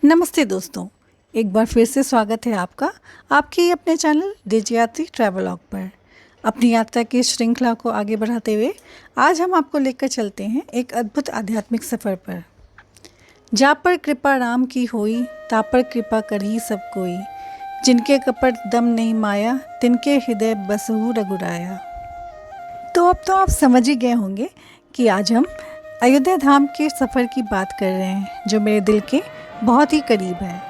नमस्ते दोस्तों, एक बार फिर से स्वागत है आपका आपके ही अपने चैनल डिजियात्री ट्रैवलॉग पर। अपनी यात्रा की श्रृंखला को आगे बढ़ाते हुए आज हम आपको लेकर चलते हैं एक अद्भुत आध्यात्मिक सफ़र पर। जा पर कृपा राम की होई, ता पर कृपा करही सब कोई, जिनके कपट दम नहीं माया, तिनके हृदय बसहु रघुराया। तो अब तो आप समझ ही गए होंगे कि आज हम अयोध्या धाम के सफ़र की बात कर रहे हैं, जो मेरे दिल के बहुत ही करीब है।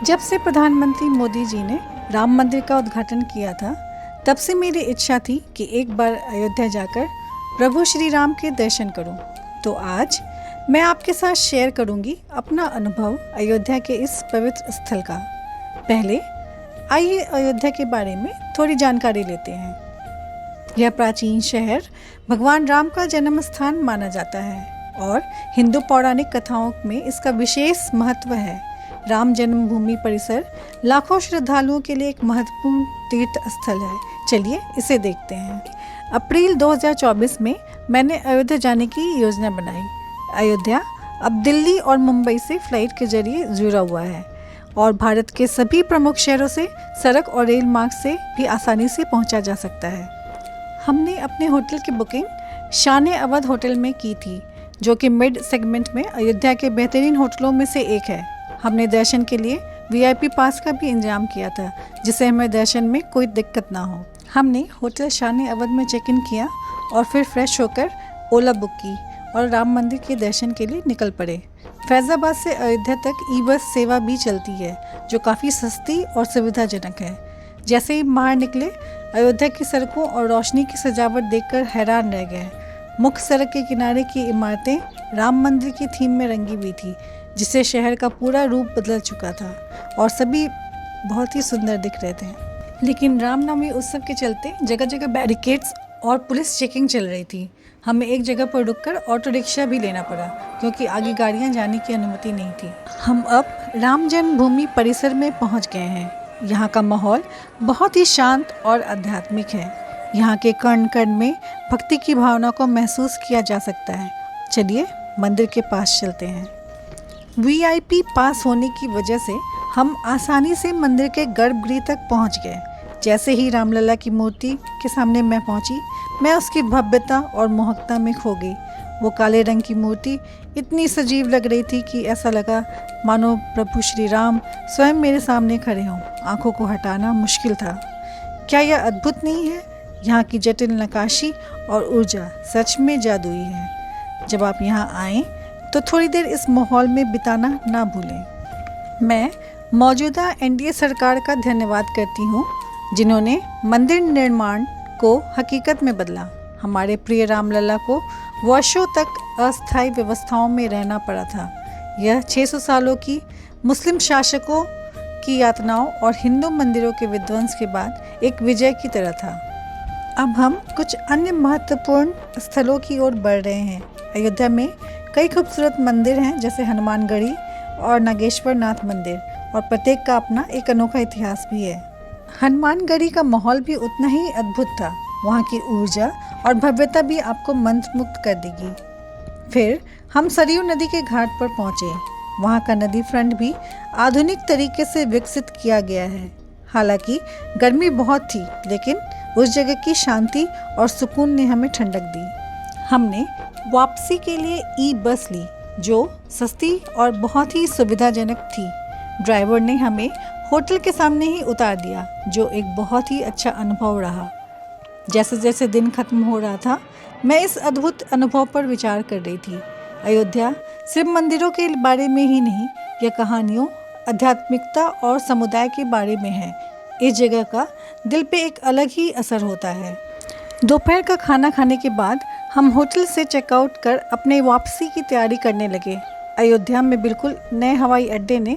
जब से प्रधानमंत्री मोदी जी ने राम मंदिर का उद्घाटन किया था, तब से मेरी इच्छा थी कि एक बार अयोध्या जाकर प्रभु श्री राम के दर्शन करूं। तो आज मैं आपके साथ शेयर करूंगी अपना अनुभव अयोध्या के इस पवित्र स्थल का। पहले आइए अयोध्या के बारे में थोड़ी जानकारी लेते हैं। यह प्राचीन शहर भगवान राम का जन्म स्थान माना जाता है और हिंदू पौराणिक कथाओं में इसका विशेष महत्व है। राम जन्मभूमि परिसर लाखों श्रद्धालुओं के लिए एक महत्वपूर्ण तीर्थ स्थल है। चलिए इसे देखते हैं। अप्रैल 2024 में मैंने अयोध्या जाने की योजना बनाई। अयोध्या अब दिल्ली और मुंबई से फ्लाइट के जरिए जुड़ा हुआ है और भारत के सभी प्रमुख शहरों से सड़क और रेल मार्ग से भी आसानी से पहुंचा जा सकता है। हमने अपने होटल की बुकिंग शान-ए-अवध होटल में की थी, जो कि मिड सेगमेंट में अयोध्या के बेहतरीन होटलों में से एक है। हमने दर्शन के लिए वीआईपी पास का भी इंतजाम किया था, जिससे हमें दर्शन में कोई दिक्कत ना हो। हमने होटल शान-ए-अवध में चेक इन किया और फिर फ्रेश होकर ओला बुक की और राम मंदिर के दर्शन के लिए निकल पड़े। फैज़ाबाद से अयोध्या तक ई बस सेवा भी चलती है, जो काफ़ी सस्ती और सुविधाजनक है। जैसे ही बाहर निकले, अयोध्या की सड़कों और रोशनी की सजावट देखकर हैरान रह गए। मुख्य सड़क के किनारे की इमारतें राम मंदिर की थीम में रंगी हुई थी, जिससे शहर का पूरा रूप बदल चुका था और सभी बहुत ही सुंदर दिख रहे थे। लेकिन रामनवमी उत्सव के चलते जगह जगह बैरिकेड्स और पुलिस चेकिंग चल रही थी। हमें एक जगह पर रुककर ऑटो रिक्शा भी लेना पड़ा, क्योंकि आगे गाड़ियां जाने की अनुमति नहीं थी। हम अब राम जन्मभूमि परिसर में पहुंच गए हैं। यहाँ का माहौल बहुत ही शांत और आध्यात्मिक है। यहाँ के कण कण में भक्ति की भावना को महसूस किया जा सकता है। चलिए मंदिर के पास चलते हैं। वीआईपी पास होने की वजह से हम आसानी से मंदिर के गर्भगृह तक पहुँच गए। जैसे ही रामलला की मूर्ति के सामने मैं पहुँची, मैं उसकी भव्यता और मोहकता में खो गई। वो काले रंग की मूर्ति इतनी सजीव लग रही थी कि ऐसा लगा मानो प्रभु श्री राम स्वयं मेरे सामने खड़े हों। आंखों को हटाना मुश्किल था। क्या यह अद्भुत नहीं है? यहाँ की जटिल नक्काशी और ऊर्जा सच में जादुई है। जब आप यहाँ आएँ तो थोड़ी देर इस माहौल में बिताना ना भूलें। मैं मौजूदा एनडीए सरकार का धन्यवाद करती हूँ, जिन्होंने मंदिर निर्माण को हकीकत में बदला। हमारे प्रिय रामलला को वर्षों तक अस्थायी व्यवस्थाओं में रहना पड़ा था। यह 600 सालों की मुस्लिम शासकों की यातनाओं और हिंदू मंदिरों के विध्वंस के बाद एक विजय की तरह था। अब हम कुछ अन्य महत्वपूर्ण स्थलों की ओर बढ़ रहे हैं। अयोध्या में कई खूबसूरत मंदिर हैं, जैसे हनुमानगढ़ी और नागेश्वर नाथ मंदिर, और प्रत्येक का अपना एक अनोखा इतिहास भी है। हनुमानगढ़ी का माहौल भी उतना ही अद्भुत था। वहाँ की ऊर्जा और भव्यता भी आपको मंत्रमुग्ध कर देगी। फिर हम सरयू नदी के घाट पर पहुँचे। वहाँ का नदी फ्रंट भी आधुनिक तरीके से विकसित किया गया है। हालांकि गर्मी बहुत थी, लेकिन उस जगह की शांति और सुकून ने हमें ठंडक दी। हमने वापसी के लिए ई बस ली, जो सस्ती और बहुत ही सुविधाजनक थी। ड्राइवर ने हमें होटल के सामने ही उतार दिया, जो एक बहुत ही अच्छा अनुभव रहा। जैसे जैसे दिन खत्म हो रहा था, मैं इस अद्भुत अनुभव पर विचार कर रही थी। अयोध्या सिर्फ मंदिरों के बारे में ही नहीं, यह कहानियों, आध्यात्मिकता और समुदाय के बारे में है। इस जगह का दिल पे एक अलग ही असर होता है। दोपहर का खाना खाने के बाद हम होटल से चेकआउट कर अपने वापसी की तैयारी करने लगे। अयोध्या में बिल्कुल नए हवाई अड्डे ने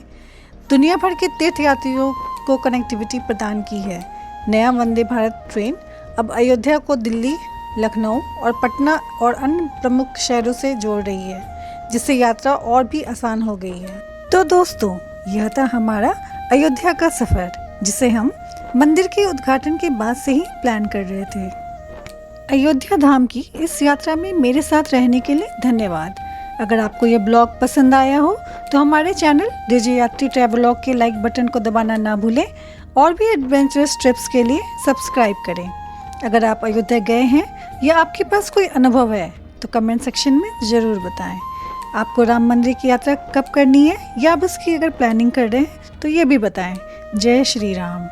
दुनिया भर के तीर्थयात्रियों को कनेक्टिविटी प्रदान की है। नया वंदे भारत ट्रेन अब अयोध्या को दिल्ली, लखनऊ और पटना और अन्य प्रमुख शहरों से जोड़ रही है, जिससे यात्रा और भी आसान हो गई है। तो दोस्तों, यह था हमारा अयोध्या का सफ़र, जिसे हम मंदिर के उद्घाटन के बाद से ही प्लान कर रहे थे। अयोध्या धाम की इस यात्रा में मेरे साथ रहने के लिए धन्यवाद। अगर आपको ये ब्लॉग पसंद आया हो तो हमारे चैनल डीजे यात्री ट्रैवलॉग के लाइक बटन को दबाना ना भूलें और भी एडवेंचरस ट्रिप्स के लिए सब्सक्राइब करें। अगर आप अयोध्या गए हैं या आपके पास कोई अनुभव है तो कमेंट सेक्शन में ज़रूर बताएं। आपको राम मंदिर की यात्रा कब करनी है या बस की अगर प्लानिंग कर रहे हैं तो ये भी बताएं। जय श्री राम।